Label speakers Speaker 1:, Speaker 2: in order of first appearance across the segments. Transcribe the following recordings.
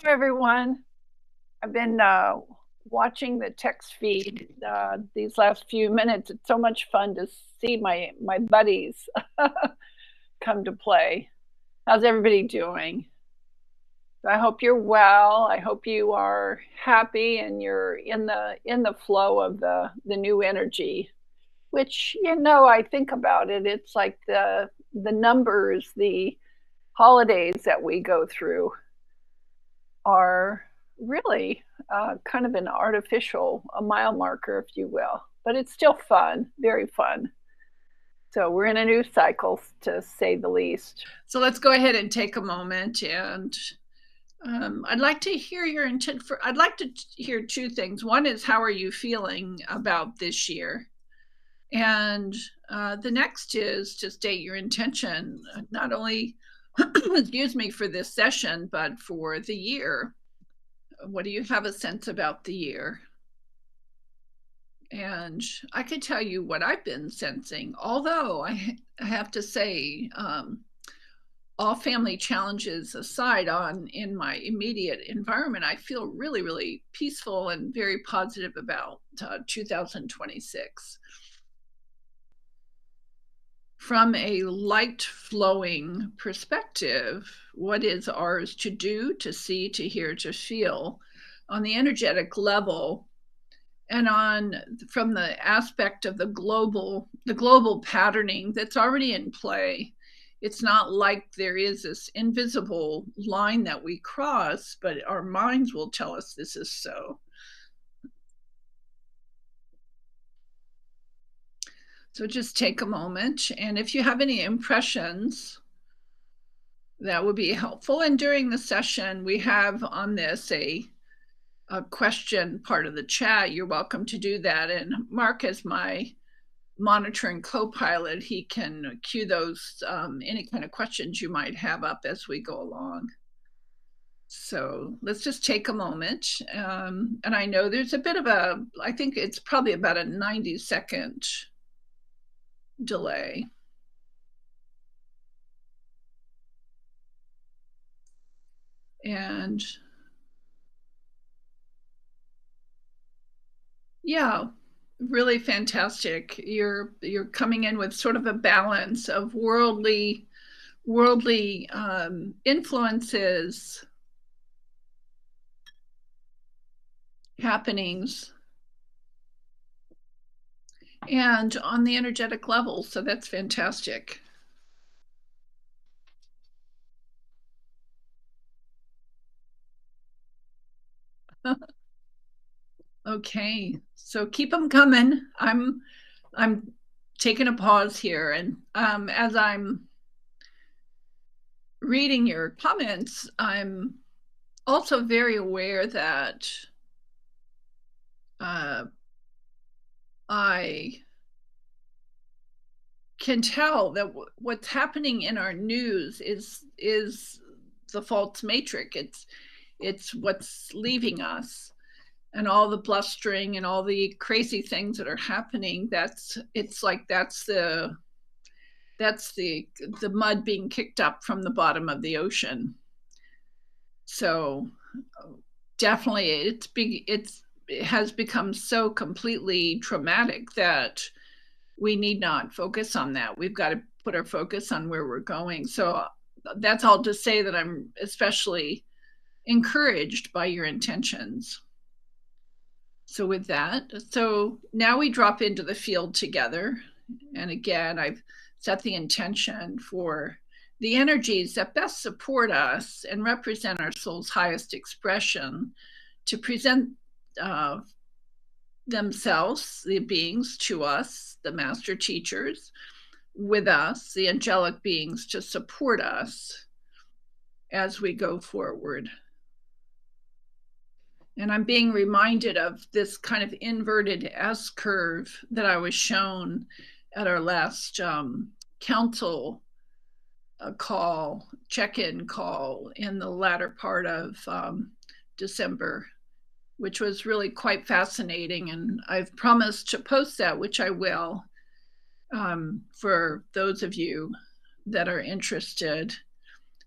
Speaker 1: Hello, everyone. I've been watching the text feed these last few minutes. It's so much fun to see my buddies come to play. How's everybody doing? I hope you're well. I hope you are happy and you're in the flow of the new energy. Which I think about it. It's like the numbers, the holidays that we go through are really kind of an artificial, a mile marker, if you will. But it's still fun, very fun. So we're in a new cycle, to say the least.
Speaker 2: So let's go ahead and take a moment, and I'd like to hear your intent for. I'd like to hear two things. One is, how are you feeling about this year? And the next is to state your intention, not only, excuse me, for this session, but for the year. What do you have a sense about the year? And I could tell you what I've been sensing, although I have to say, all family challenges aside, on in my immediate environment, I feel really, really peaceful and very positive about 2026. From a light flowing perspective, what is ours to do, to see, to hear, to feel on the energetic level, and on from the aspect of the global patterning that's already in play. It's not like there is this invisible line that we cross, but our minds will tell us this is so. So just take a moment, and if you have any impressions, that would be helpful. And during the session, we have on this a question part of the chat. You're welcome to do that. And Mark, as my monitoring co-pilot, he can cue those any kind of questions you might have up as we go along. So let's just take a moment. And I know there's a bit of I think it's probably about a 90-second delay. And yeah, really fantastic. You're coming in with sort of a balance of worldly influences, happenings, and on the energetic level. So that's fantastic. Okay, so keep them coming. I'm taking a pause here, and as I'm reading your comments, I'm also very aware that I can tell that what's happening in our news is the false matrix. It's what's leaving us, and all the blustering and all the crazy things that are happening. It's like that's the mud being kicked up from the bottom of the ocean. So definitely it has become so completely traumatic that we need not focus on that. We've got to put our focus on where we're going. So that's all to say that I'm especially encouraged by your intentions. So with that, so now we drop into the field together. And again, I've set the intention for the energies that best support us and represent our soul's highest expression to present themselves, the beings, to us, the master teachers, with us, the angelic beings, to support us as we go forward. And I'm being reminded of this kind of inverted S curve that I was shown at our last council call, check-in call in the latter part of December, which was really quite fascinating. And I've promised to post that, which I will, for those of you that are interested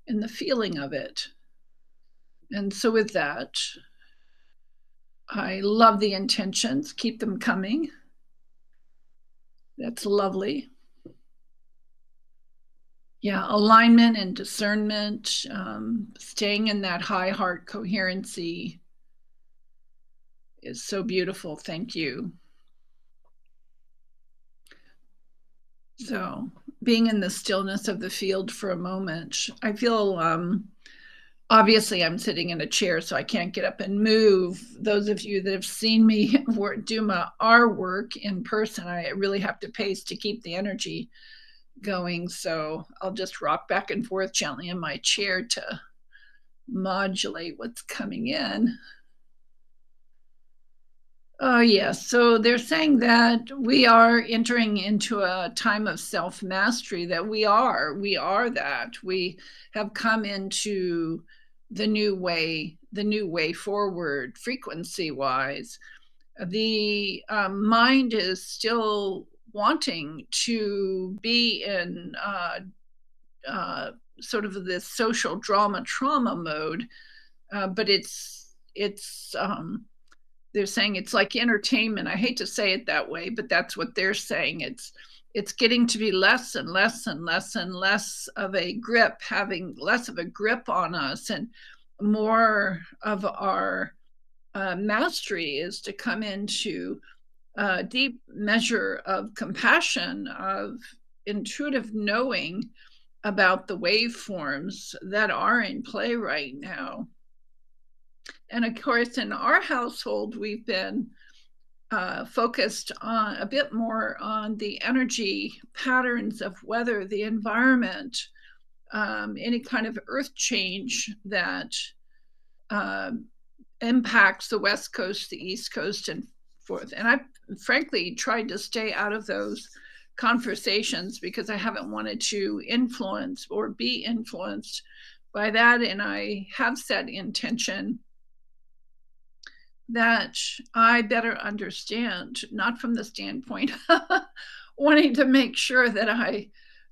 Speaker 2: in the feeling of it. And so, with that, I love the intentions. Keep them coming. That's lovely. Yeah, alignment and discernment, staying in that high heart coherency is so beautiful. Thank you. So, being in the stillness of the field for a moment, I feel obviously I'm sitting in a chair, so I can't get up and move. Those of you that have seen me do our work in person, I really have to pace to keep the energy going. So I'll just rock back and forth gently in my chair to modulate what's coming in. Oh, yes. So they're saying that we are entering into a time of self mastery, that we are that. We have come into the new way forward, frequency wise. The mind is still wanting to be in sort of this social drama trauma mode, but it's they're saying it's like entertainment. I hate to say it that way, but that's what they're saying. It's getting to be less and less and less and less of a grip, having less of a grip on us, and more of our mastery is to come into a deep measure of compassion, of intuitive knowing about the waveforms that are in play right now. And of course, in our household, we've been focused on a bit more on the energy patterns of weather, the environment, any kind of earth change that uh, impacts the West Coast, the East Coast, and forth. And I frankly tried to stay out of those conversations because I haven't wanted to influence or be influenced by that. And I have set intention that I better understand, not from the standpoint wanting to make sure that I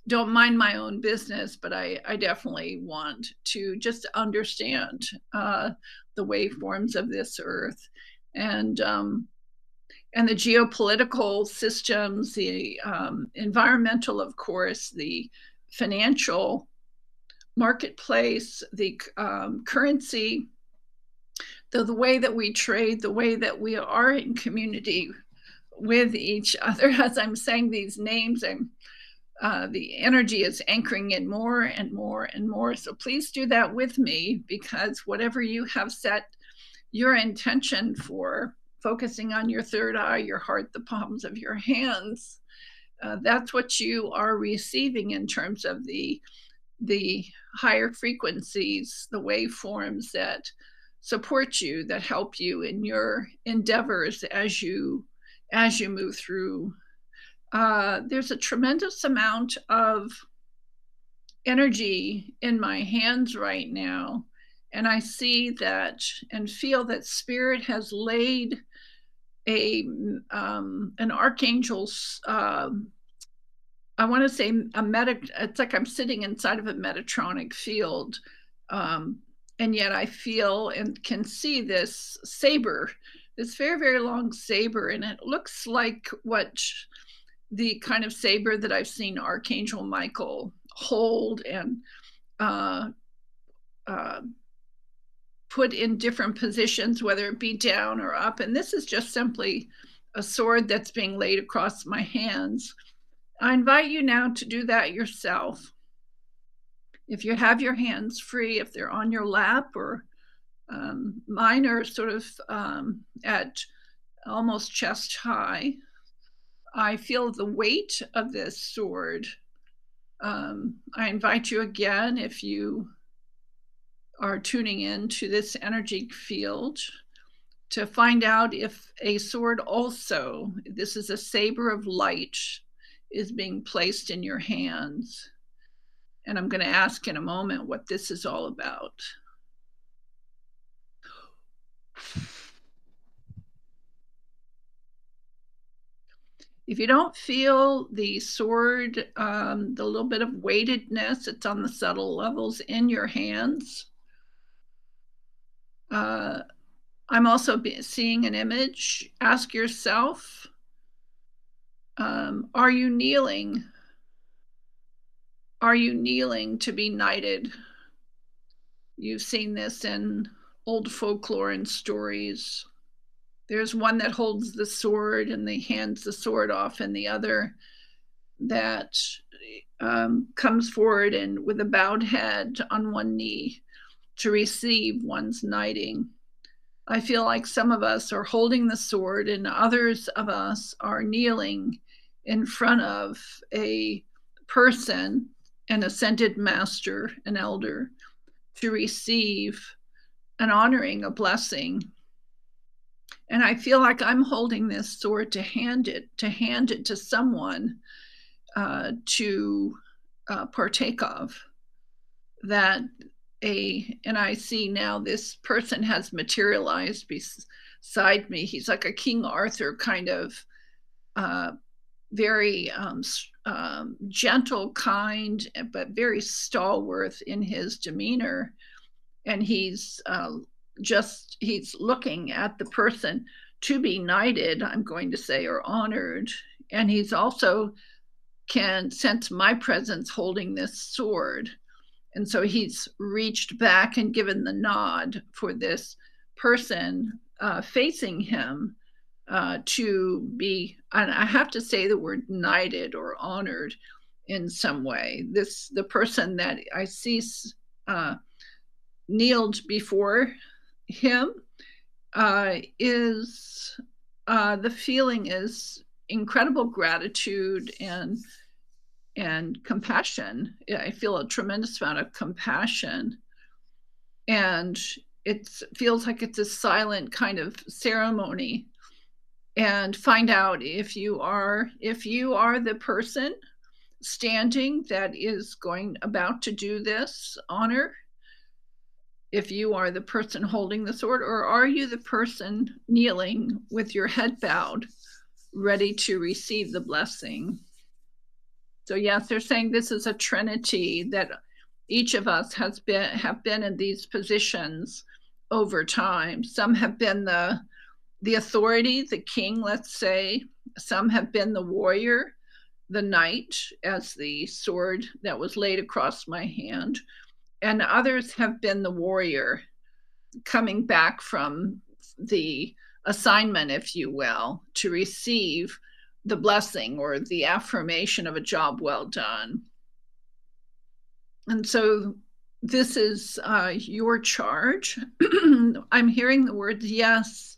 Speaker 2: don't mind my own business, but I definitely want to just understand the waveforms of this earth, and um, and the geopolitical systems, the environmental, of course, the financial marketplace, the currency, the way that we trade, the way that we are in community with each other. As I'm saying these names, the energy is anchoring in more and more and more. So please do that with me, because whatever you have set your intention for, focusing on your third eye, your heart, the palms of your hands, that's what you are receiving in terms of the higher frequencies, the waveforms that support you, that help you in your endeavors as you move through. There's a tremendous amount of energy in my hands right now, and I see that and feel that Spirit has laid a an archangel's I want to say it's like I'm sitting inside of a Metatronic field. Um, and yet I feel and can see this saber, this very, very long saber. And it looks like what the kind of saber that I've seen Archangel Michael hold and uh, uh, put in different positions, whether it be down or up. And this is just simply a sword that's being laid across my hands. I invite you now to do that yourself. If you have your hands free, if they're on your lap, or mine are sort of at almost chest high, I feel the weight of this sword. I invite you again, if you are tuning in to this energy field, to find out if a sword also, this is a saber of light, is being placed in your hands. And I'm going to ask in a moment what this is all about. If you don't feel the sword, the little bit of weightedness, it's on the subtle levels in your hands. Uh, I'm also seeing an image. Ask yourself, are you kneeling? Are you kneeling to be knighted? You've seen this in old folklore and stories. There's one that holds the sword and they hands the sword off, and the other that comes forward and with a bowed head on one knee to receive one's knighting. I feel like some of us are holding the sword and others of us are kneeling in front of a person, an ascended master, an elder, to receive an honoring, a blessing. And I feel like I'm holding this sword to hand it to someone to partake of. That and I see now this person has materialized beside me. He's like a King Arthur kind of uh, very gentle, kind, but very stalwart in his demeanor. And he's looking at the person to be knighted, I'm going to say, or honored. And he's also can sense my presence holding this sword. And so he's reached back and given the nod for this person facing him to be, and I have to say the word knighted or honored in some way. The person that I see kneeled before him is the feeling is incredible gratitude and compassion. I feel a tremendous amount of compassion, and it feels like it's a silent kind of ceremony. And find out if you are the person standing that is about to do this honor, if you are the person holding the sword, or are you the person kneeling with your head bowed, ready to receive the blessing. So yes, they're saying this is a trinity, that each of us have been in these positions over time. Some have been the authority, the king, let's say. Some have been the warrior, the knight, as the sword that was laid across my hand. And others have been the warrior, coming back from the assignment, if you will, to receive the blessing or the affirmation of a job well done. And so this is your charge. I'm hearing the words, yes,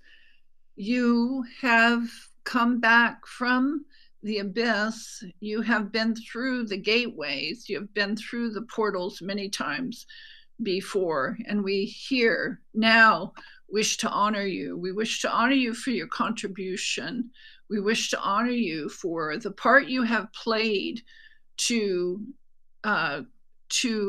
Speaker 2: you have come back from the abyss. You have been through the gateways. You have been through the portals many times before. And we here now wish to honor you. We wish to honor you for your contribution. We wish to honor you for the part you have played to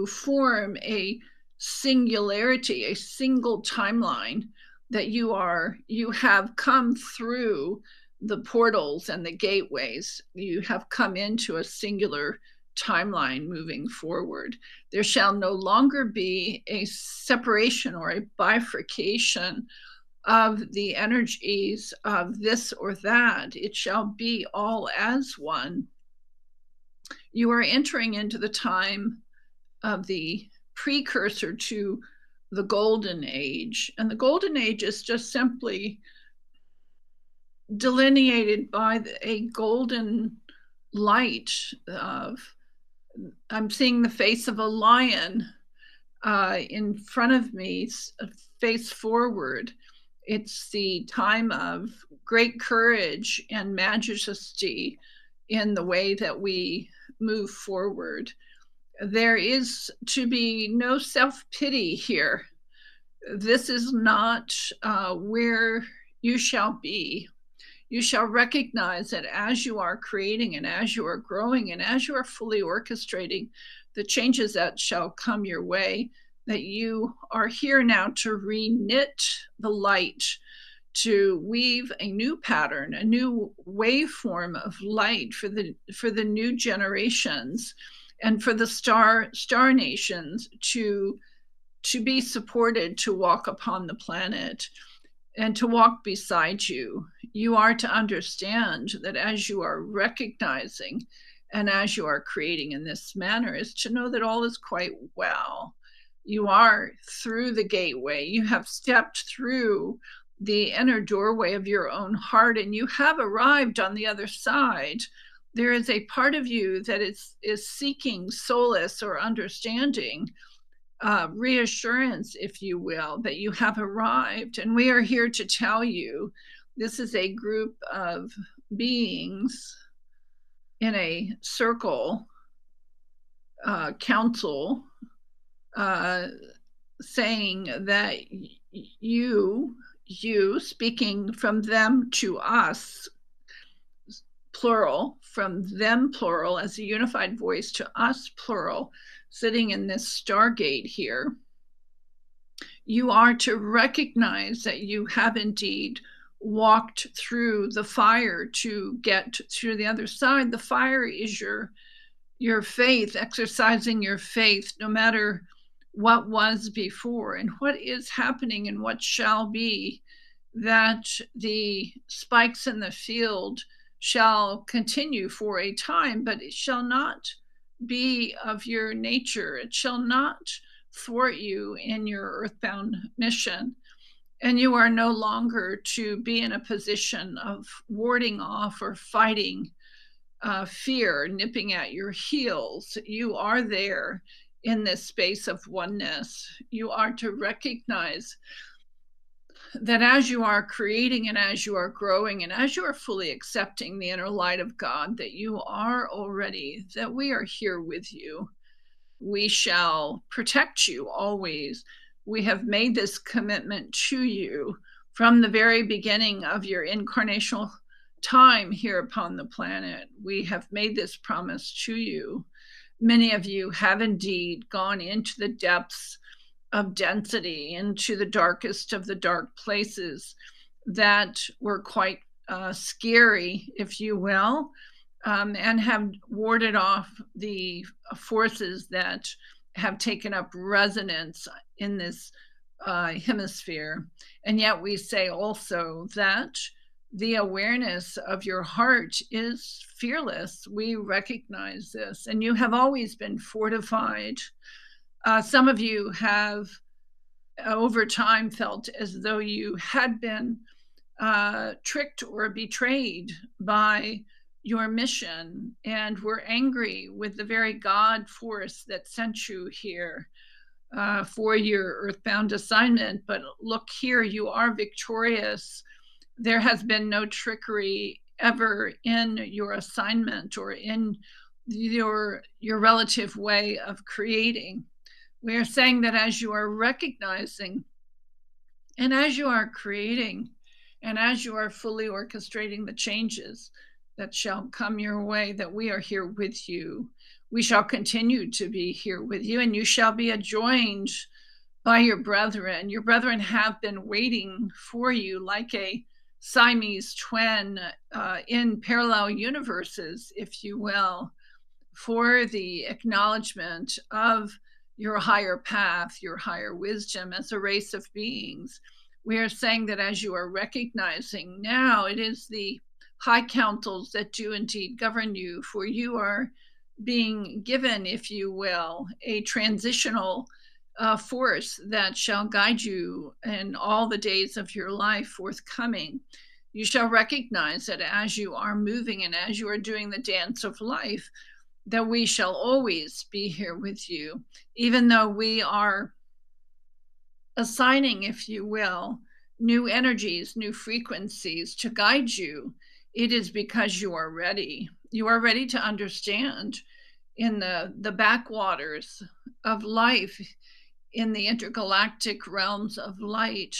Speaker 2: form a singularity, a single timeline, that you have come through the portals and the gateways. You have come into a singular timeline moving forward. There shall no longer be a separation or a bifurcation of the energies of this or that. It shall be all as one. You are entering into the time of the precursor to the golden age. And the golden age is just simply delineated by a golden light of, I'm seeing the face of a lion in front of me, face forward. It's the time of great courage and majesty in the way that we move forward. There is to be no self-pity here. This is not where you shall be. You shall recognize that as you are creating and as you are growing and as you are fully orchestrating the changes that shall come your way, that you are here now to reknit the light, to weave a new pattern, a new waveform of light for the new generations and for the star nations to to be supported to walk upon the planet and to walk beside you. You are to understand that as you are recognizing and as you are creating in this manner, is to know that all is quite well. You are through the gateway. You have stepped through the inner doorway of your own heart, and you have arrived on the other side. There is a part of you that is seeking solace or understanding, reassurance, if you will, that you have arrived. And we are here to tell you this is a group of beings in a circle, council, saying that you speaking from them to us, plural, from them, plural, as a unified voice to us, plural, sitting in this stargate here, you are to recognize that you have indeed walked through the fire to get through the other side. The fire is your faith, exercising your faith, no matter what was before and what is happening and what shall be, that the spikes in the field shall continue for a time, but it shall not be of your nature. It shall not thwart you in your earthbound mission. And you are no longer to be in a position of warding off or fighting fear nipping at your heels. You are there in this space of oneness. You are to recognize that as you are creating and as you are growing and as you are fully accepting the inner light of God, that you are already, that we are here with you. We shall protect you always. We have made this commitment to you from the very beginning of your incarnational time here upon the planet. We have made this promise to you. Many of you have indeed gone into the depths of density, into the darkest of the dark places that were quite scary, if you will, and have warded off the forces that have taken up resonance in this hemisphere. And yet we say also that the awareness of your heart is fearless. We recognize this, and you have always been fortified. Some of you have, over time, felt as though you had been tricked or betrayed by your mission and were angry with the very God force that sent you here for your earthbound assignment. But look here, you are victorious. There has been no trickery ever in your assignment or in your relative way of creating. We are saying that as you are recognizing and as you are creating and as you are fully orchestrating the changes that shall come your way, that we are here with you. We shall continue to be here with you, and you shall be adjoined by your brethren. Your brethren have been waiting for you like a Siamese twin in parallel universes, if you will, for the acknowledgement of your higher path, your higher wisdom as a race of beings. We are saying that as you are recognizing now, it is the high councils that do indeed govern you, for you are being given, if you will, a transitional force that shall guide you in all the days of your life forthcoming. You shall recognize that as you are moving and as you are doing the dance of life, that we shall always be here with you, even though we are assigning, if you will, new energies, new frequencies to guide you. It is because you are ready. You are ready to understand in the backwaters of life, in the intergalactic realms of light,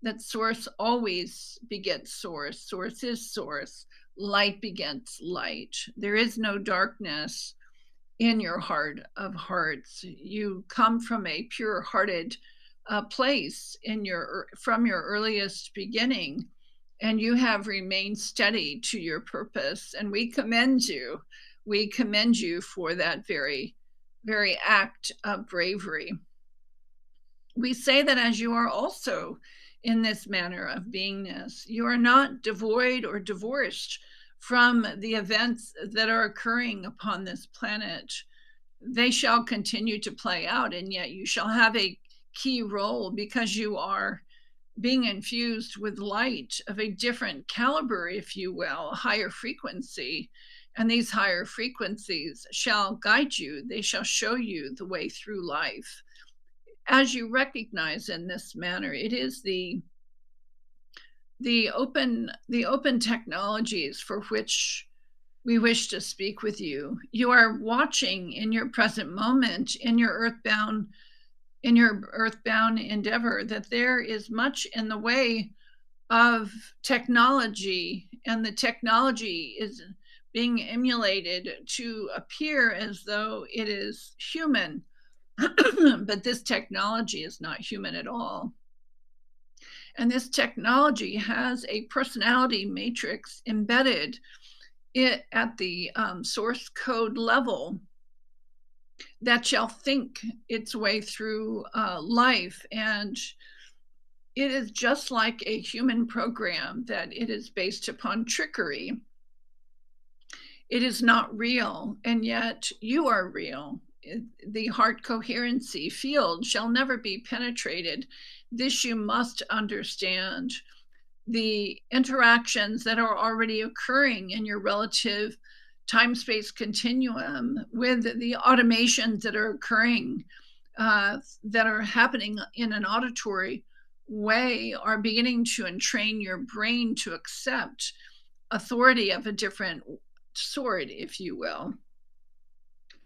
Speaker 2: that source always begets source. Source is source. Light begets light. There is no darkness in your heart of hearts. You come from a pure-hearted place from your earliest beginning, and you have remained steady to your purpose. And we commend you. We commend you for that very, very act of bravery. we say that as you are also in this manner of beingness, you are not devoid or divorced from the events that are occurring upon this planet. They shall continue to play out, and yet you shall have a key role because you are being infused with light of a different caliber, if you will, a higher frequency. And these higher frequencies shall guide you, they shall show you the way through life. As you recognize in this manner, it is the open technologies for which we wish to speak with you. You are watching in your present moment, in your earthbound endeavor, that there is much in the way of technology, and the technology is being emulated to appear as though it is human. But this technology is not human at all. And this technology has a personality matrix embedded at the source code level that shall think its way through life. And it is just like a human program, that it is based upon trickery. It is not real, and yet you are real. The heart coherency field shall never be penetrated. This you must understand. The interactions that are already occurring in your relative time space continuum, with the automations that are occurring, that are happening in an auditory way, are beginning to entrain your brain to accept authority of a different sort, if you will.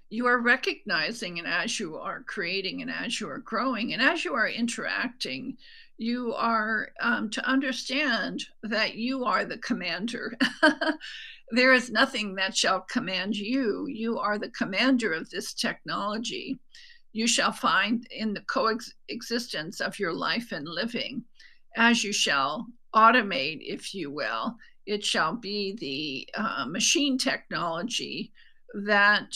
Speaker 2: You are recognizing, and as you are creating, and as you are growing, and as you are interacting, you are to understand that you are the commander. There is nothing that shall command you. You are the commander of this technology. You shall find in the coexistence of your life and living, as you shall automate, if you will, it shall be the machine technology that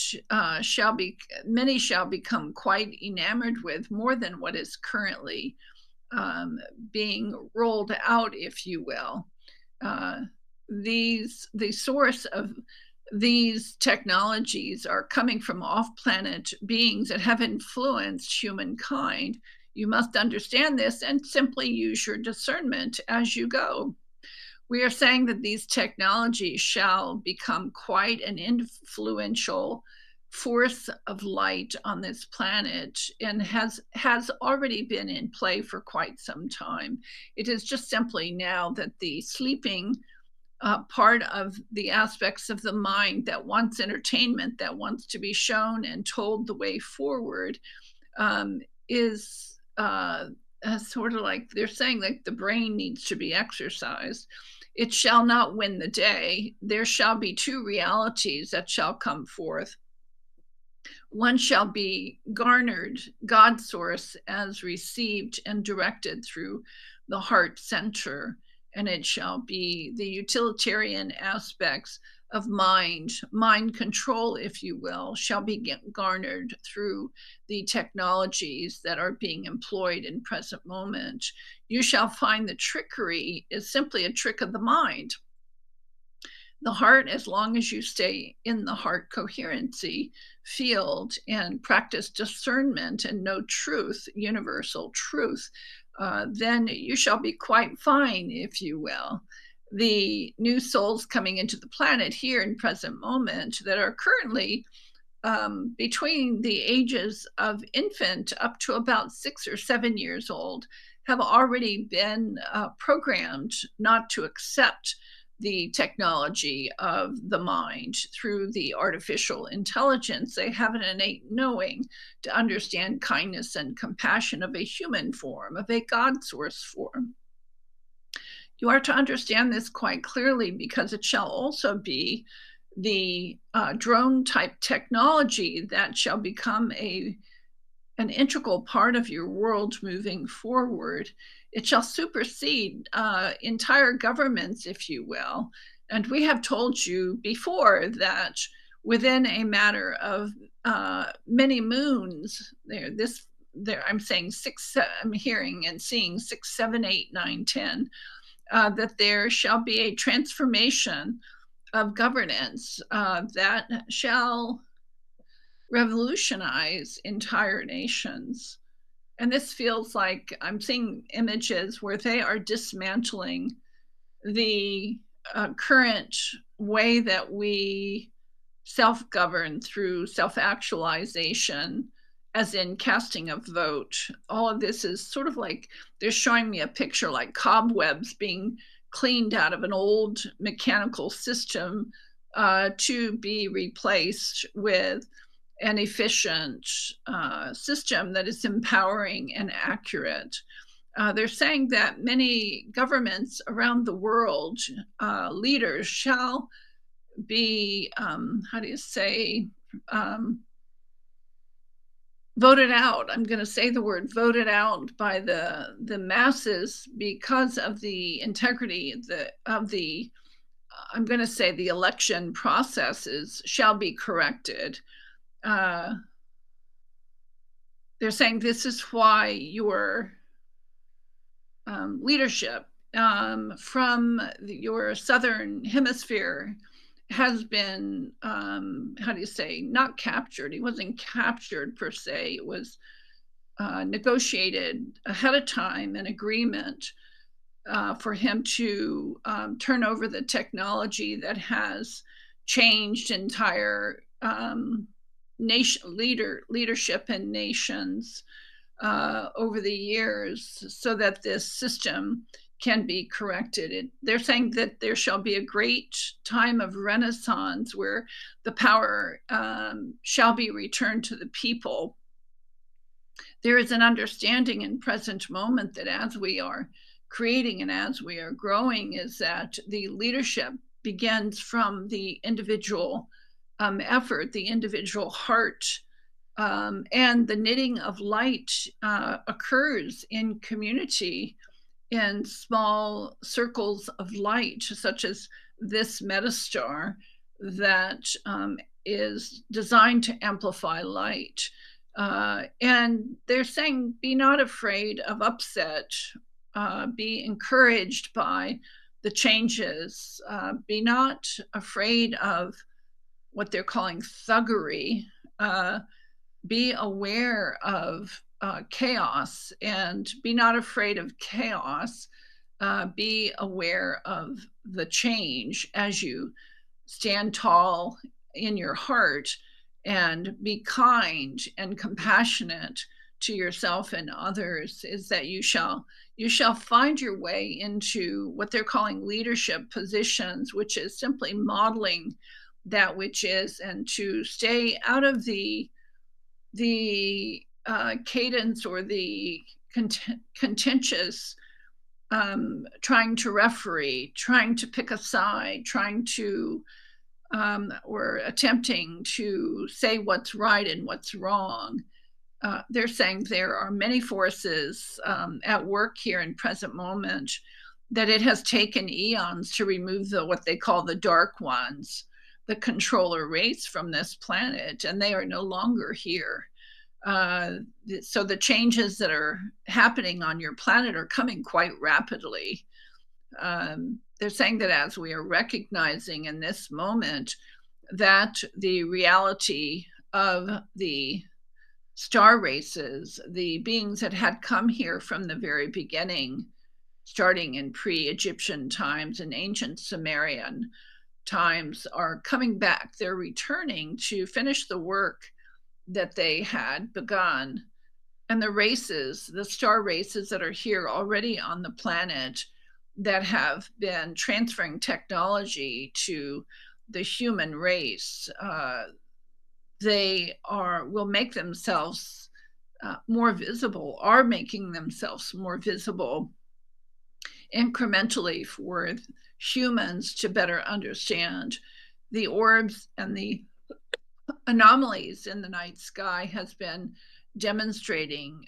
Speaker 2: many shall become quite enamored with, more than what is currently being rolled out, if you will. The source of these technologies are coming from off-planet beings that have influenced humankind. You must understand this and simply use your discernment as you go. We are saying that these technologies shall become quite an influential force of light on this planet, and has already been in play for quite some time. It is just simply now that the sleeping part of the aspects of the mind that wants entertainment, that wants to be shown and told the way forward, is sort of like they're saying, like the brain needs to be exercised. It shall not win the day. There shall be two realities that shall come forth. One shall be garnered, God source, as received and directed through the heart center, and it shall be the utilitarian aspects of mind control, if you will, shall be garnered through the technologies that are being employed in present moment. You shall find the trickery is simply a trick of the mind. The heart, as long as you stay in the heart coherency field and practice discernment and know truth, universal truth, then you shall be quite fine, if you will. The new souls coming into the planet here in present moment that are currently between the ages of infant up to about 6 or 7 years old have already been programmed not to accept the technology of the mind through the artificial intelligence. They have an innate knowing to understand kindness and compassion of a human form, of a God source form. You are to understand this quite clearly, because it shall also be the drone type technology that shall become an integral part of your world moving forward. It shall supersede entire governments, if you will. And we have told you before that within a matter of many moons, there, I'm saying I'm hearing and seeing 6, 7, 8, 9, 10, that there shall be a transformation of governance that shall revolutionize entire nations. And this feels like I'm seeing images where they are dismantling the current way that we self govern through self actualization, as in casting a vote. All of this is sort of like they're showing me a picture like cobwebs being cleaned out of an old mechanical system to be replaced with an efficient system that is empowering and accurate. They're saying that many governments around the world, leaders, shall be, how do you say, voted out. I'm going to say the word voted out by the masses because of the integrity of the I'm going to say the election processes shall be corrected. They're saying this is why your leadership from your southern hemisphere has been, how do you say, not captured. He wasn't captured per se. It was negotiated ahead of time, an agreement for him to turn over the technology that has changed entire leadership in nations over the years, so that this system can be corrected. They're saying that there shall be a great time of renaissance where the power shall be returned to the people. There is an understanding in present moment that as we are creating and as we are growing, is that the leadership begins from the individual effort, the individual heart, and the knitting of light occurs in community in small circles of light, such as this metastar that is designed to amplify light. And they're saying, be not afraid of upset, be encouraged by the changes, be not afraid of what they're calling thuggery. Be aware of chaos and be not afraid of chaos. Be aware of the change as you stand tall in your heart, and be kind and compassionate to yourself and others. Is that you shall find your way into what they're calling leadership positions, which is simply modeling that which is, and to stay out of the cadence or the contentious trying to referee, trying to pick a side, trying to or attempting to say what's right and what's wrong. They're saying there are many forces at work here in present moment, that it has taken eons to remove what they call the dark ones, the controller race from this planet, and they are no longer here. So the changes that are happening on your planet are coming quite rapidly. They're saying that as we are recognizing in this moment that the reality of the star races, the beings that had come here from the very beginning, starting in pre-Egyptian times and ancient Sumerian times, are coming back. They're returning to finish the work that they had begun. And the races, the star races that are here already on the planet, that have been transferring technology to the human race, they will make themselves more visible, are making themselves more visible incrementally for humans to better understand. The orbs and the anomalies in the night sky has been demonstrating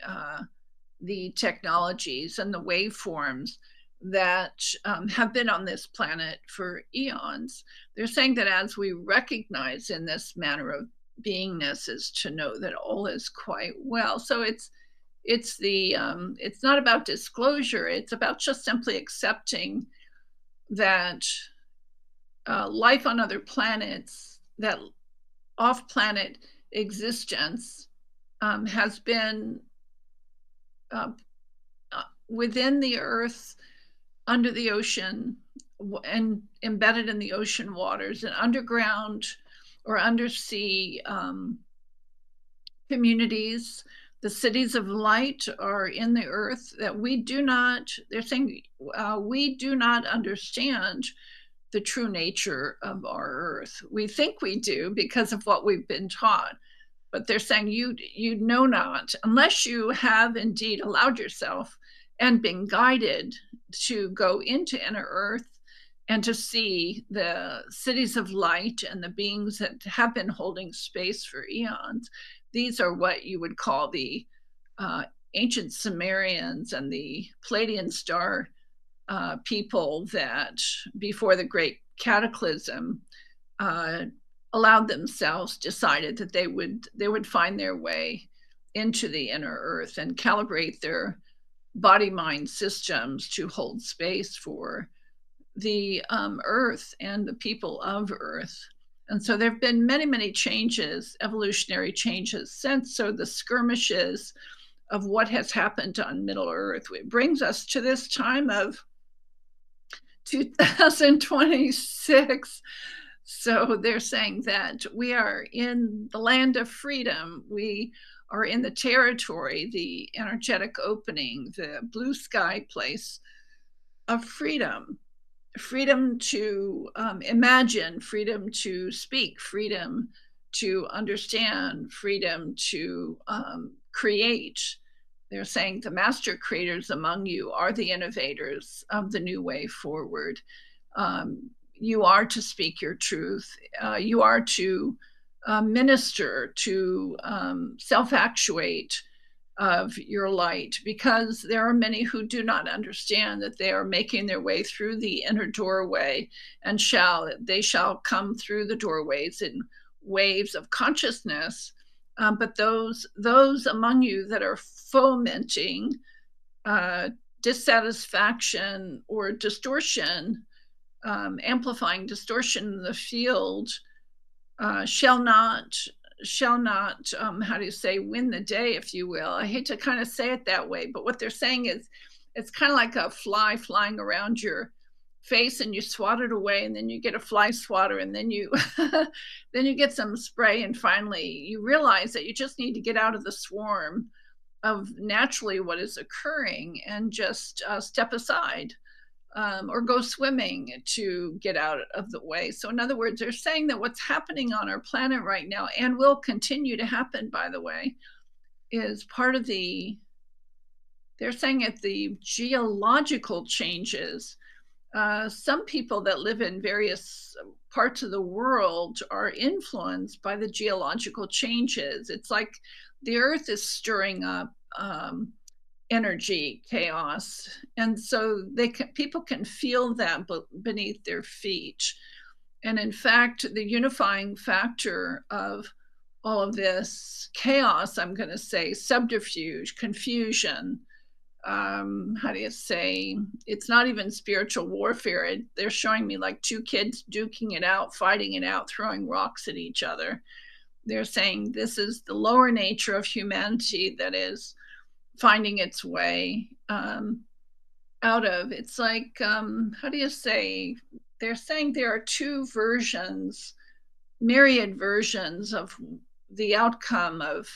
Speaker 2: the technologies and the waveforms that have been on this planet for eons. They're saying that as we recognize in this manner of beingness, is to know that all is quite well. So it's not about disclosure. It's about just simply accepting that life on other planets, that off-planet existence, has been uh, within the Earth, under the ocean, and embedded in the ocean waters, and underground or undersea communities. The cities of light are in the earth that we do not, they're saying, we do not understand the true nature of our earth. We think we do because of what we've been taught, but they're saying you know not, unless you have indeed allowed yourself and been guided to go into inner earth and to see the cities of light and the beings that have been holding space for eons. These are what you would call the uh, ancient Sumerians and the Pleiadian star people that, before the great cataclysm, uh, allowed themselves, decided that they would find their way into the inner earth and calibrate their body mind systems to hold space for the earth and the people of earth. And so there have been many, many changes, evolutionary changes since. So the skirmishes of what has happened on Middle Earth, it brings us to this time of 2026. So they're saying that we are in the land of freedom. We are in the territory, the energetic opening, the blue sky place of freedom. Freedom to imagine, freedom to speak, freedom to understand, freedom to create. They're saying the master creators among you are the innovators of the new way forward. You are to speak your truth. You are to minister, to self actuate of your light, because there are many who do not understand that they are making their way through the inner doorway, and they shall come through the doorways in waves of consciousness. But those among you that are fomenting dissatisfaction or distortion, amplifying distortion in the field, shall not how do you say, win the day, if you will. I hate to kind of say it that way, but what they're saying is it's kind of like a fly flying around your face and you swat it away, and then you get a fly swatter, and then you then you get some spray, and finally you realize that you just need to get out of the swarm of naturally what is occurring and just step aside, or go swimming to get out of the way. So, in other words, they're saying that what's happening on our planet right now, and will continue to happen, by the way, is part of they're saying at the geological changes. Some people that live in various parts of the world are influenced by the geological changes. It's like the earth is stirring up energy chaos, and so people can feel that beneath their feet. And in fact, the unifying factor of all of this chaos, I'm going to say subterfuge, confusion, how do you say, it's not even spiritual warfare. They're showing me like two kids duking it out, fighting it out, throwing rocks at each other. They're saying this is the lower nature of humanity that is finding its way out of. It's like, how do you say, they're saying there are two versions, myriad versions of the outcome of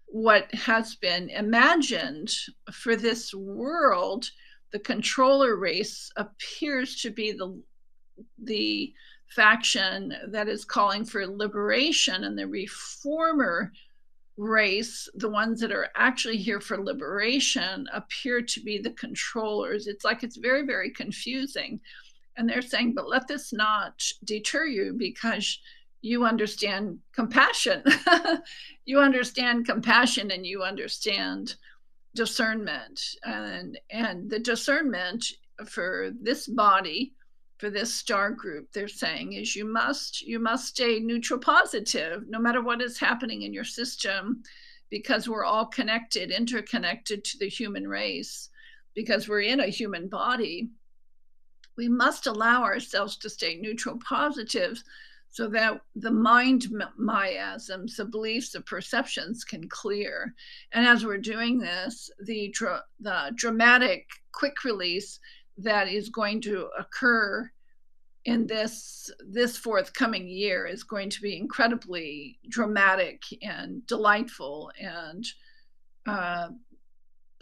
Speaker 2: what has been imagined for this world. The controller race appears to be the faction that is calling for liberation, and the reformer race, the ones that are actually here for liberation, appear to be the controllers. It's like it's very, very confusing. And they're saying, but let this not deter you, because you understand compassion. You understand compassion, and you understand discernment. And the discernment for this body, for this star group, they're saying, is you must stay neutral positive no matter what is happening in your system. because we're all connected, interconnected to the human race, because we're in a human body. We must allow ourselves to stay neutral positive so that the mind miasms, the beliefs, the perceptions can clear. And as we're doing this, the dramatic quick release that is going to occur in this forthcoming year is going to be incredibly dramatic and delightful and uh,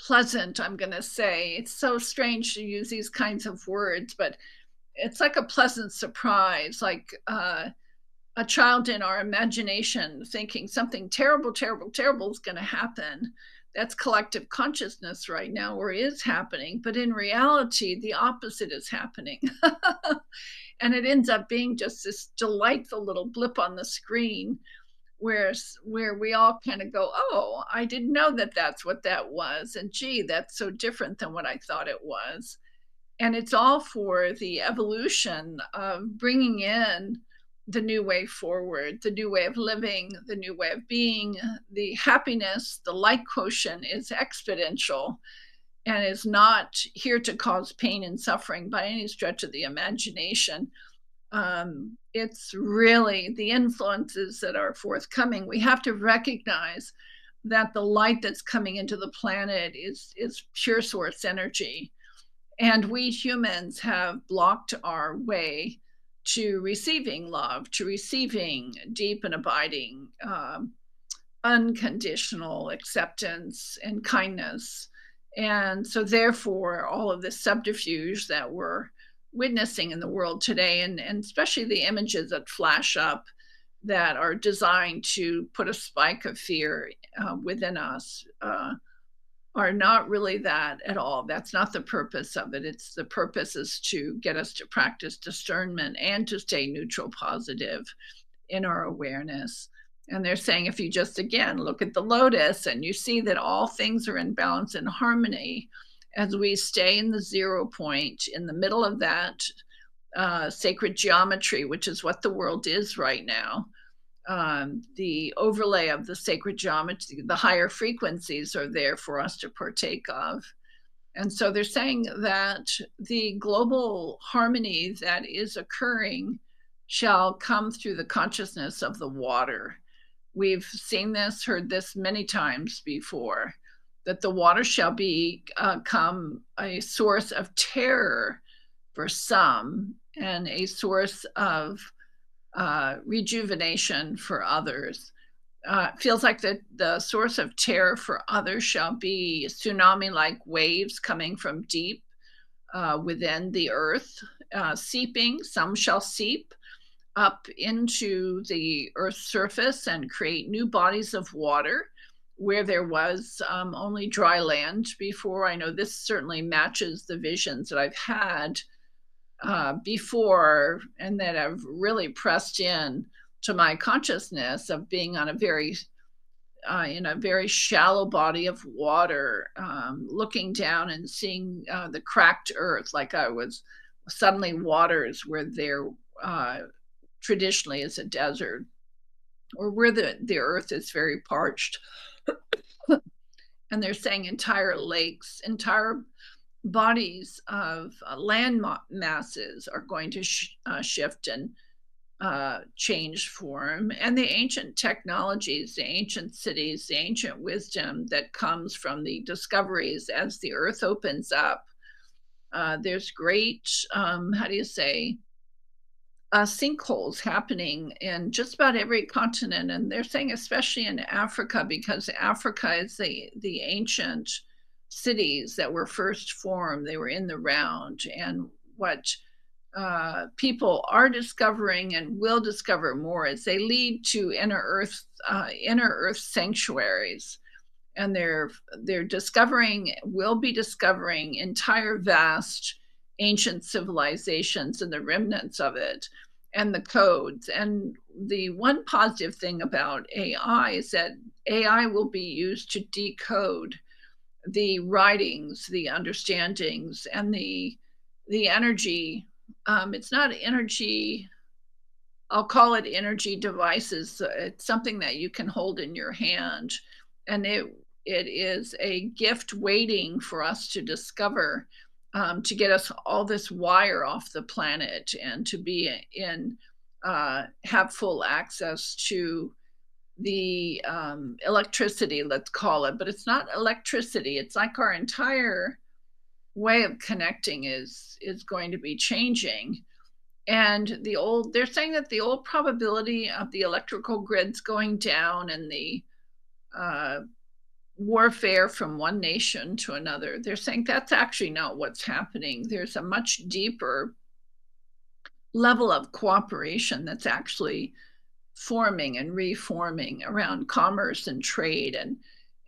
Speaker 2: pleasant, I'm going to say. It's so strange to use these kinds of words, but it's like a pleasant surprise, like a child in our imagination thinking something terrible, terrible, terrible is going to happen. That's collective consciousness right now, or is happening. But in reality, the opposite is happening. And it ends up being just this delightful little blip on the screen where we all kind of go, oh, I didn't know that that's what that was. And gee, that's so different than what I thought it was. And it's all for the evolution of bringing in the new way forward, the new way of living, the new way of being. The happiness, the light quotient is exponential and is not here to cause pain and suffering by any stretch of the imagination. It's really the influences that are forthcoming. We have to recognize that the light that's coming into the planet is pure source energy. And we humans have blocked our way to receiving love, to receiving deep and abiding, unconditional acceptance and kindness. And so, therefore, all of this subterfuge that we're witnessing in the world today, and especially the images that flash up that are designed to put a spike of fear within us, are not really that at all. That's not the purpose of it. It's the purpose is to get us to practice discernment and to stay neutral positive in our awareness. And they're saying if you just again look at the lotus and you see that all things are in balance and harmony, as we stay in the 0 point in the middle of that sacred geometry, which is what the world is right now, the overlay of the sacred geometry, the higher frequencies are there for us to partake of. And so they're saying that the global harmony that is occurring shall come through the consciousness of the water. We've seen this, heard this many times before, that the water shall become a source of terror for some and a source of rejuvenation for others. Feels like the source of terror for others shall be tsunami-like waves coming from deep within the earth, seeping. Some shall seep up into the earth's surface and create new bodies of water where there was only dry land before. I know this certainly matches the visions that I've had before and that have really pressed in to my consciousness of being on a very in a very shallow body of water, looking down and seeing the cracked earth, like I was suddenly waters where there traditionally is a desert, or where the earth is very parched. And they're saying entire lakes, entire bodies of land masses are going to shift and change form. And the ancient technologies, the ancient cities, the ancient wisdom that comes from the discoveries as the earth opens up. There's great, how do you say, sinkholes happening in just about every continent. And they're saying especially in Africa, because Africa is the ancient cities that were first formed. They were in the round. And what people are discovering and will discover more as they lead to inner earth sanctuaries. And they're will be discovering entire vast ancient civilizations and the remnants of it and the codes. And the one positive thing about AI is that AI will be used to decode the writings, the understandings, and the energy. It's not energy. I'll call it energy devices. It's something that you can hold in your hand and it is a gift waiting for us to discover, to get us all this wire off the planet and to be in have full access to the electricity, let's call it. But it's not electricity. It's like our entire way of connecting is going to be changing. And they're saying that the old probability of the electrical grids going down and the uh, warfare from one nation to another, they're saying that's actually not what's happening. There's a much deeper level of cooperation that's actually forming and reforming around commerce and trade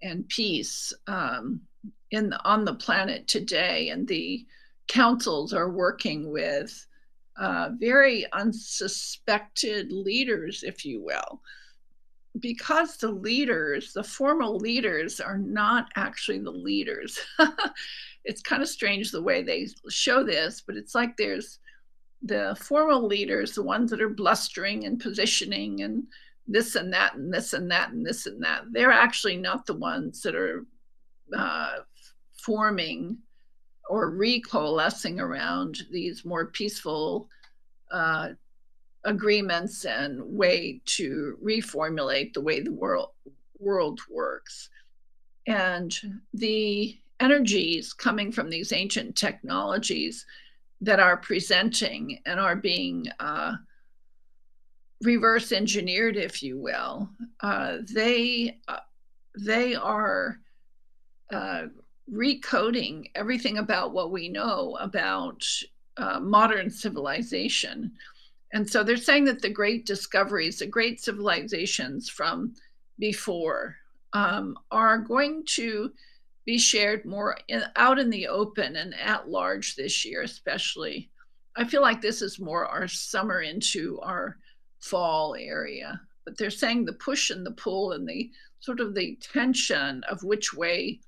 Speaker 2: and peace, on the planet today. And the councils are working with very unsuspected leaders, if you will, because the formal leaders, are not actually the leaders. It's kind of strange the way they show this, but it's like there's the formal leaders, the ones that are blustering and positioning and this and that and this and that and this and that. They're actually not the ones that are uh, forming or recoalescing around these more peaceful uh, agreements and way to reformulate the way the world works. And the energies coming from these ancient technologies that are presenting and are being reverse engineered, if you will, they are uh, recoding everything about what we know about modern civilization. And so they're saying that the great discoveries, the great civilizations from before, are going to be shared more out in the open and at large this year, especially. I feel like this is more our summer into our fall area. But they're saying the push and the pull and the sort of the tension of which way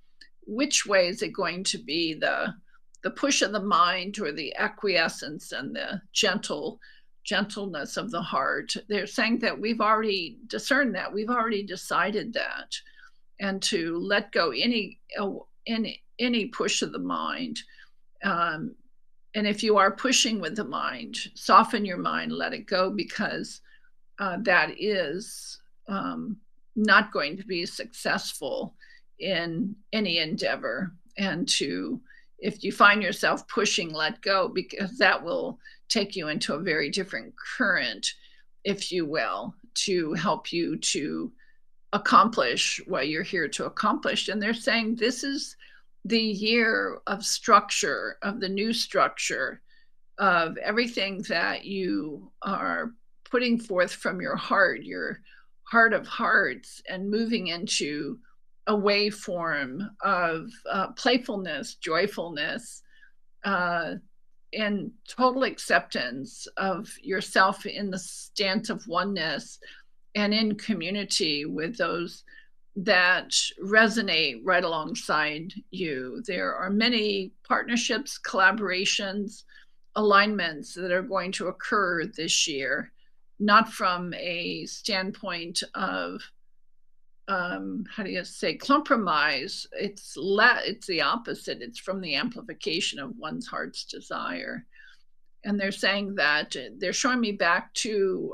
Speaker 2: is it going to be, the push of the mind or the acquiescence and the gentleness of the heart. They're saying that we've already discerned that, we've already decided that, and to let go any push of the mind. Um, and if you are pushing with the mind, soften your mind, let it go, because that is not going to be successful in any endeavor. And if you find yourself pushing, let go, because that will take you into a very different current, if you will, to help you to accomplish what you're here to accomplish. And they're saying this is the year of structure, of the new structure, of everything that you are putting forth from your heart of hearts, and moving into a waveform of playfulness, joyfulness, uh, and total acceptance of yourself in the stance of oneness and in community with those that resonate right alongside you. There are many partnerships, collaborations, alignments that are going to occur this year, not from a standpoint of how do you say, compromise. It's the opposite. It's from the amplification of one's heart's desire. And they're saying that they're showing me back to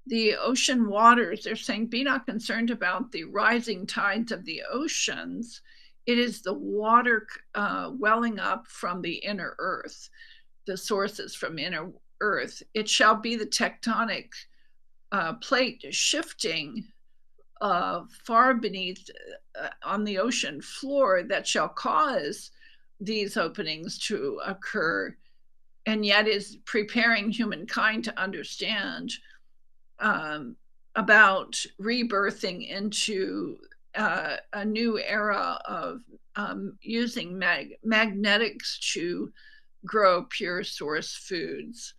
Speaker 2: the ocean waters. They're saying, be not concerned about the rising tides of the oceans. It is the water welling up from the inner earth, the sources from inner earth. It shall be the tectonic plate shifting far beneath on the ocean floor that shall cause these openings to occur, and yet is preparing humankind to understand about rebirthing into a new era of using magnetics to grow pure source foods.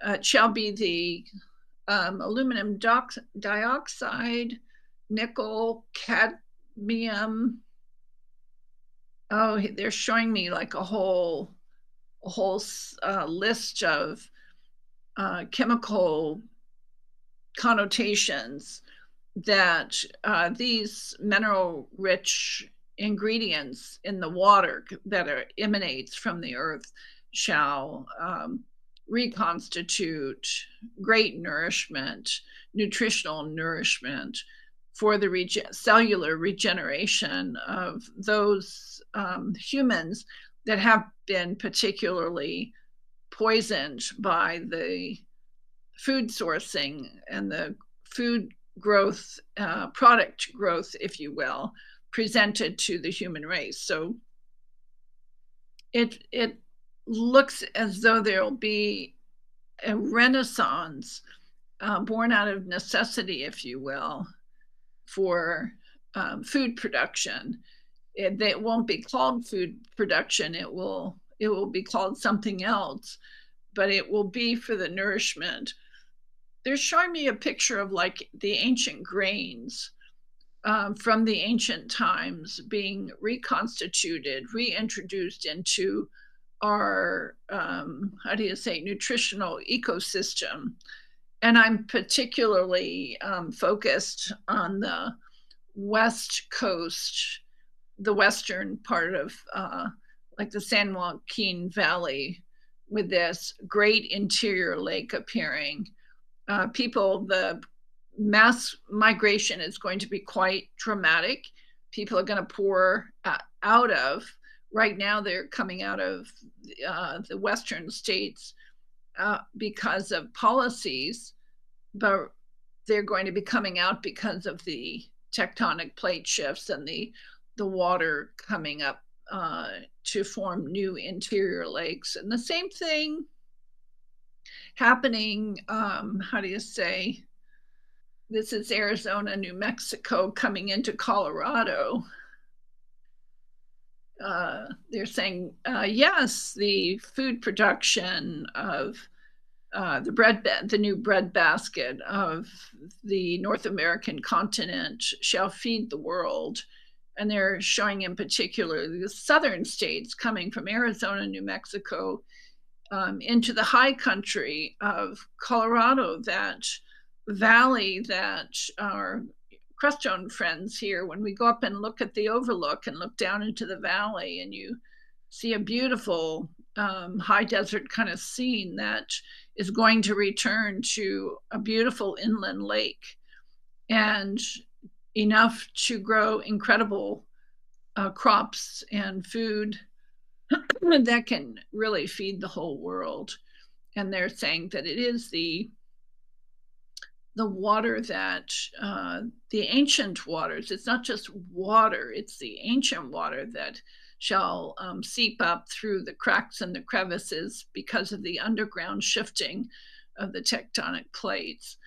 Speaker 2: It shall be the aluminum dioxide, nickel, cadmium. Oh, they're showing me like a whole list of chemical connotations that these mineral rich ingredients in the water that emanates from the earth shall reconstitute great nourishment, nutritional nourishment for the cellular regeneration of those humans that have been particularly poisoned by the food sourcing and the food growth, product growth, if you will, presented to the human race. So it looks as though there'll be a renaissance born out of necessity, if you will, for food production. It won't be called food production. It will be called something else, but it will be for the nourishment. They're showing me a picture of like the ancient grains from the ancient times being reconstituted, reintroduced into our, how do you say, nutritional ecosystem. And I'm particularly focused on the West Coast, the western part of like the San Joaquin Valley, with this great interior lake appearing. The mass migration is going to be quite dramatic. People are going to pour out of, right now they're coming out of the western states because of policies, but they're going to be coming out because of the tectonic plate shifts and the water coming up to form new interior lakes. And the same thing happening, how do you say, this is Arizona, New Mexico coming into Colorado. They're saying, yes, the food production of the new bread basket of the North American continent shall feed the world. And they're showing in particular the southern states coming from Arizona, New Mexico, into the high country of Colorado, that valley that our Crestone friends here, when we go up and look at the overlook and look down into the valley, and you see a beautiful high desert kind of scene that is going to return to a beautiful inland lake and enough to grow incredible crops and food that can really feed the whole world. And they're saying that it is the water that the ancient waters, it's not just water, it's the ancient water that shall seep up through the cracks and the crevices because of the underground shifting of the tectonic plates.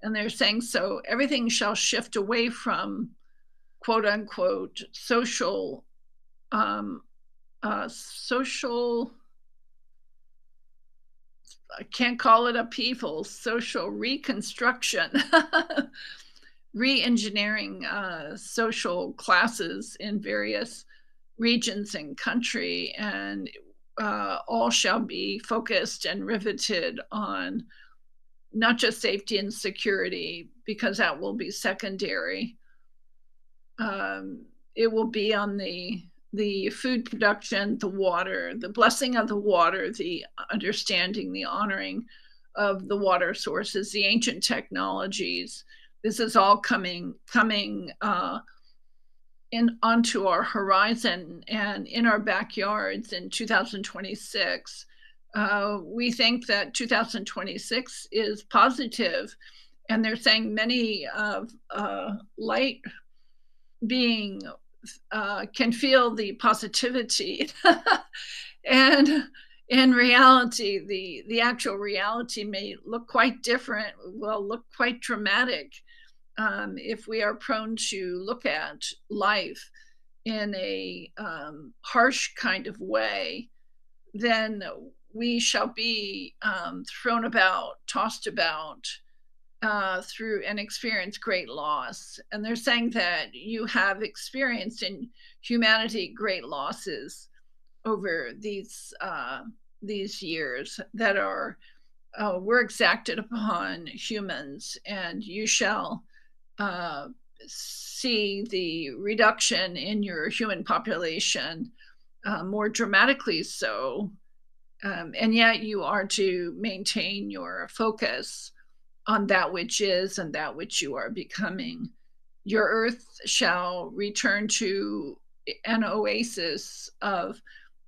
Speaker 2: And they're saying, so everything shall shift away from quote unquote social I can't call it upheaval, social reconstruction, re-engineering social classes in various regions and country, and all shall be focused and riveted on not just safety and security, because that will be secondary. It will be on the food production, the water, the blessing of the water, the understanding, the honoring of the water sources, the ancient technologies. This is all coming in onto our horizon and in our backyards in 2026. We think that 2026 is positive, and they're saying many of light being can feel the positivity. And in reality, the actual reality may look quite different, will look quite dramatic if we are prone to look at life in a harsh kind of way. Then we shall be thrown about, tossed about, through and experience great loss. And they're saying that you have experienced in humanity great losses over these years that are were exacted upon humans, and you shall uh, see the reduction in your human population, more dramatically so. And yet you are to maintain your focus on that which is and that which you are becoming. Your earth shall return to an oasis of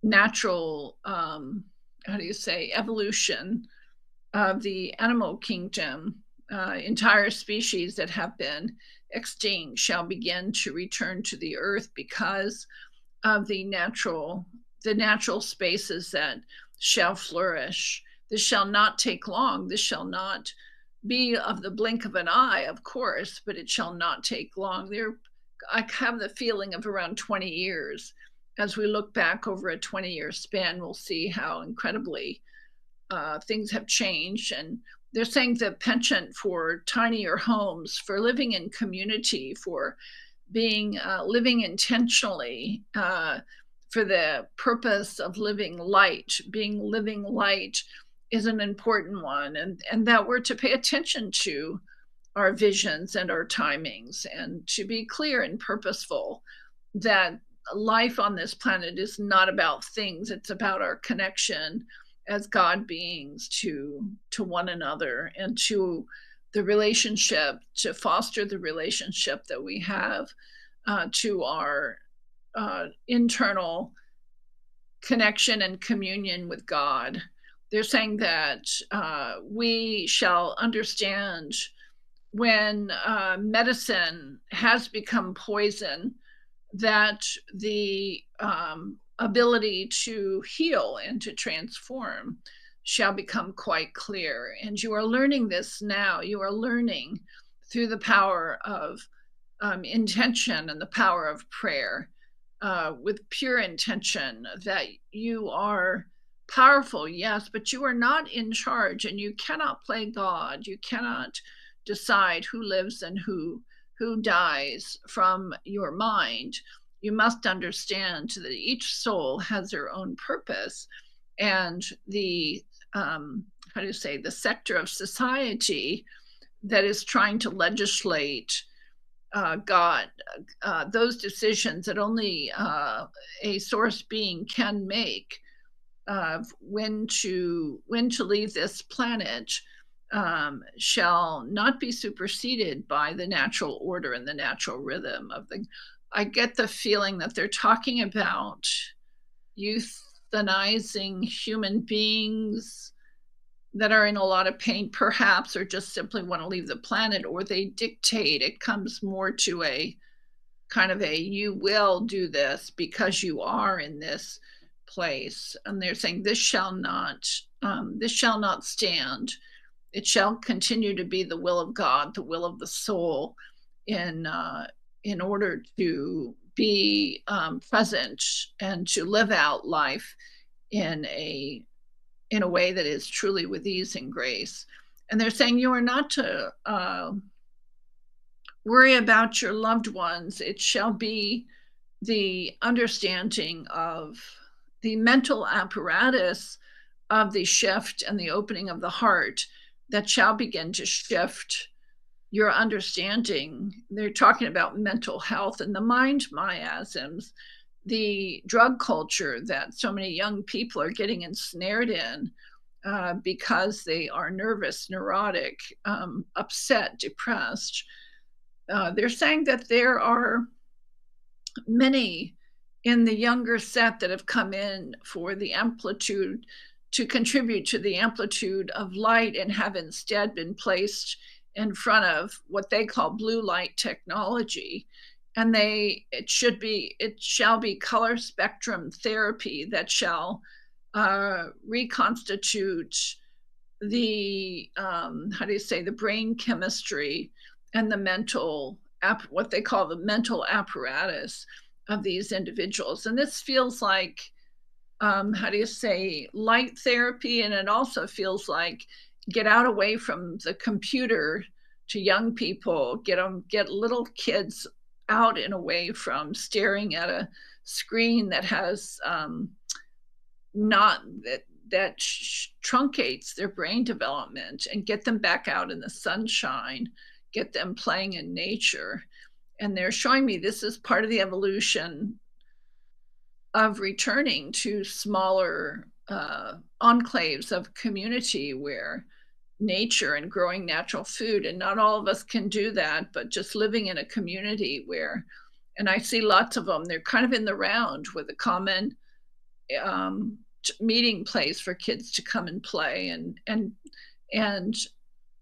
Speaker 2: natural, how do you say, evolution of the animal kingdom. Entire species that have been extinct shall begin to return to the earth because of the natural spaces that shall flourish. This shall not take long. This shall not be of the blink of an eye, of course, but it shall not take long. I have the feeling of around 20 years. As we look back over a 20-year span, we'll see how incredibly things have changed. And they're saying the penchant for tinier homes, for living in community, for being living intentionally, for the purpose of living light, being living light is an important one, and that we're to pay attention to our visions and our timings and to be clear and purposeful that life on this planet is not about things, it's about our connection as God beings to one another and to the relationship, to foster the relationship that we have to our internal connection and communion with God. They're saying that we shall understand when medicine has become poison, that the ability to heal and to transform shall become quite clear. And you are learning this now. You are learning through the power of intention and the power of prayer, with pure intention, that you are powerful, yes, but you are not in charge, and you cannot play God. You cannot decide who lives and who dies from your mind. You must understand that each soul has their own purpose, and the how do you say, the sector of society that is trying to legislate God, those decisions that only a source being can make, when to leave this planet, shall not be superseded by the natural order and the natural rhythm of the. I get the feeling that they're talking about euthanizing human beings that are in a lot of pain, perhaps, or just simply want to leave the planet, or they dictate. It comes more to a kind of a, you will do this because you are in this place. And they're saying this shall not stand. It shall continue to be the will of God, the will of the soul, in in order to be present and to live out life in a way that is truly with ease and grace. And they're saying you are not to worry about your loved ones. It shall be the understanding of the mental apparatus of the shift and the opening of the heart that shall begin to shift your understanding. They're talking about mental health and the mind miasms, the drug culture that so many young people are getting ensnared in because they are nervous, neurotic, upset, depressed. They're saying that there are many in the younger set that have come in for the amplitude, to contribute to the amplitude of light, and have instead been placed in front of what they call blue light technology. And it shall be color spectrum therapy that shall reconstitute the how do you say, the brain chemistry and the what they call the mental apparatus of these individuals. And this feels like how do you say, light therapy, and it also feels like get out away from the computer to young people, get little kids out and away from staring at a screen that has not truncates their brain development, and get them back out in the sunshine, get them playing in nature. And they're showing me this is part of the evolution of returning to smaller enclaves of community where nature and growing natural food, and not all of us can do that, but just living in a community where, and I see lots of them, they're kind of in the round with a common meeting place for kids to come and play, and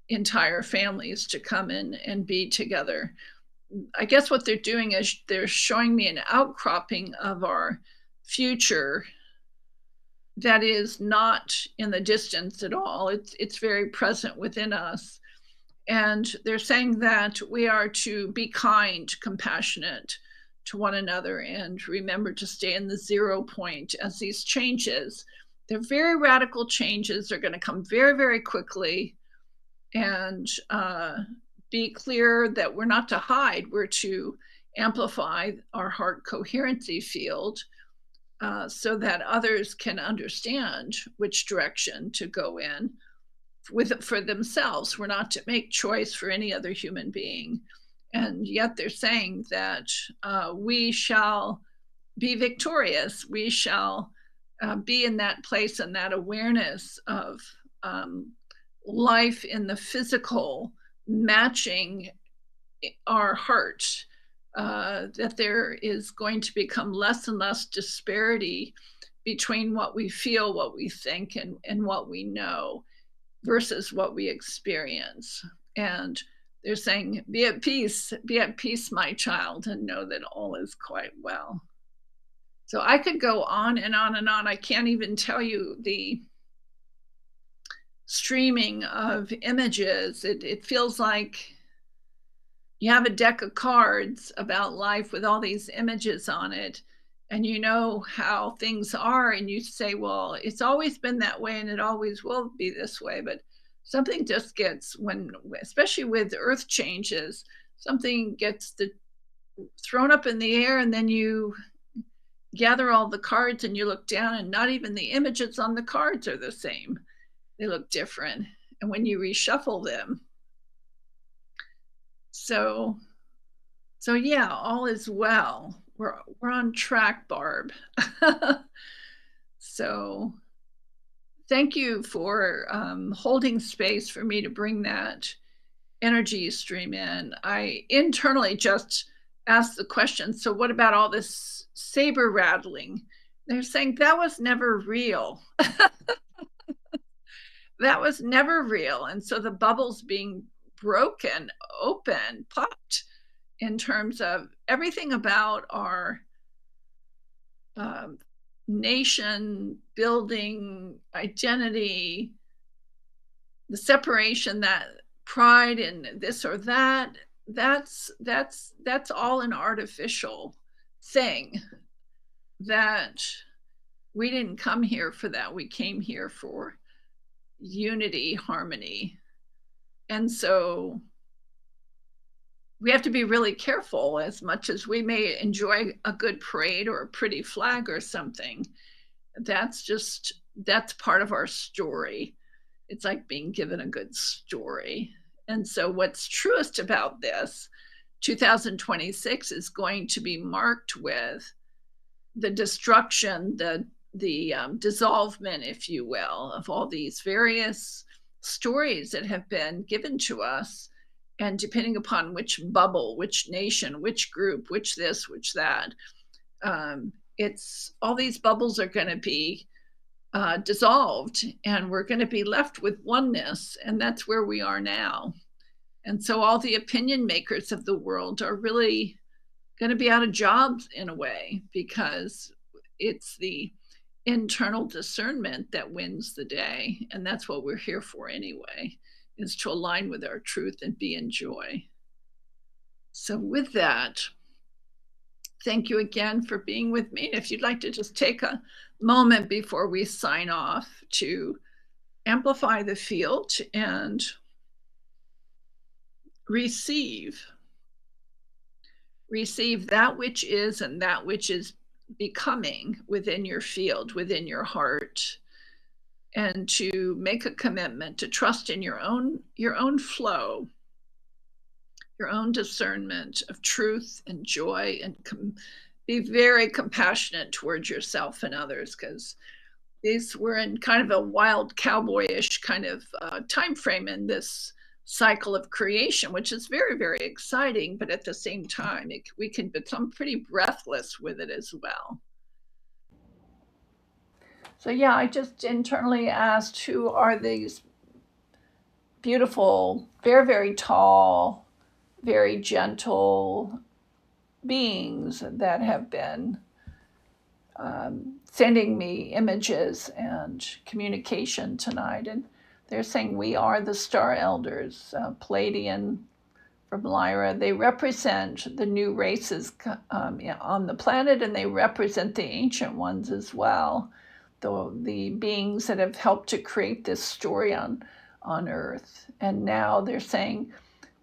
Speaker 2: entire families to come in and be together. I guess what they're doing is they're showing me an outcropping of our future that is not in the distance at all. It's very present within us. And they're saying that we are to be kind, compassionate to one another, and remember to stay in the 0 point as these changes. They're very radical changes. They're going to come very, very quickly. And be clear that we're not to hide, we're to amplify our heart coherency field so that others can understand which direction to go in for themselves. We're not to make choice for any other human being. And yet they're saying that we shall be victorious. We shall be in that place and that awareness of life in the physical matching our heart, that there is going to become less and less disparity between what we feel, what we think, and what we know versus what we experience. And they're saying, be at peace, my child, and know that all is quite well. So I could go on and on and on. I can't even tell you the streaming of images. It feels like you have a deck of cards about life with all these images on it, and you know how things are, and you say, well, it's always been that way and it always will be this way. But something just gets, when, especially with earth changes, something gets thrown up in the air, and then you gather all the cards and you look down, and not even the images on the cards are the same. They look different. And when you reshuffle them, so yeah, all is well. We're on track, Barb. So thank you for holding space for me to bring that energy stream in. I internally just asked the question, so what about all this saber rattling? They're saying that was never real. That was never real. And so the bubbles being broken, open, popped, in terms of everything about our nation building, identity, the separation, that pride in this or that, that's all an artificial thing. That we didn't come here for that. We came here for unity, harmony. And so we have to be really careful. As much as we may enjoy a good parade or a pretty flag or something, that's part of our story. It's like being given a good story. And so what's truest about this 2026 is going to be marked with the destruction, the dissolvement, if you will, of all these various stories that have been given to us. And depending upon which bubble, which nation, which group, which this, which that, it's all these bubbles are going to be dissolved, and we're going to be left with oneness. And that's where we are now. And so all the opinion makers of the world are really going to be out of jobs in a way, because it's the internal discernment that wins the day. And that's what we're here for anyway, is to align with our truth and be in joy. So with that, thank you again for being with me. And if you'd like to just take a moment before we sign off to amplify the field and receive that which is and that which is becoming within your field, within your heart, and to make a commitment to trust in your own flow, your own discernment of truth and joy, and be very compassionate towards yourself and others, because these we're in kind of a wild cowboyish kind of time frame in this cycle of creation, which is very, very exciting, but at the same time we can become pretty breathless with it as well.
Speaker 1: So yeah, I just internally asked, who are these beautiful, very, very tall, very gentle beings that have been sending me images and communication tonight. And they're saying we are the star elders, Palladian from Lyra. They represent the new races on the planet, and they represent the ancient ones as well. The beings that have helped to create this story on Earth. And now they're saying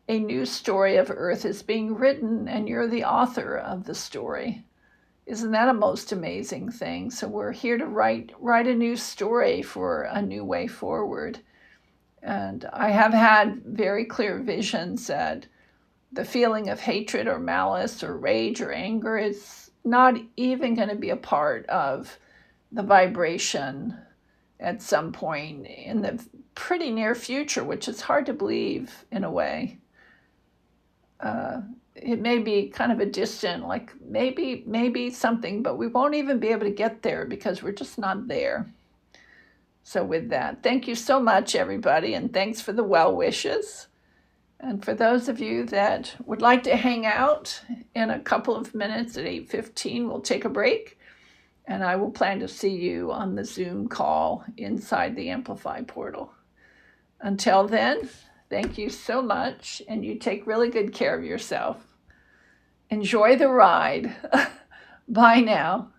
Speaker 1: a new story of Earth is being written, and you're the author of the story. Isn't that a most amazing thing? So we're here to write a new story for a new way forward. And I have had very clear visions that the feeling of hatred or malice or rage or anger is not even going to be a part of the vibration at some point in the pretty near future, which is hard to believe in a way. It may be kind of a distant, like maybe something, but we won't even be able to get there because we're just not there. So with that, thank you so much, everybody, and thanks for the well wishes. And for those of you that would like to hang out, in a couple of minutes at 8:15, we'll take a break, and I will plan to see you on the Zoom call inside the Amplify portal. Until then, thank you so much, and you take really good care of yourself. Enjoy the ride. Bye now.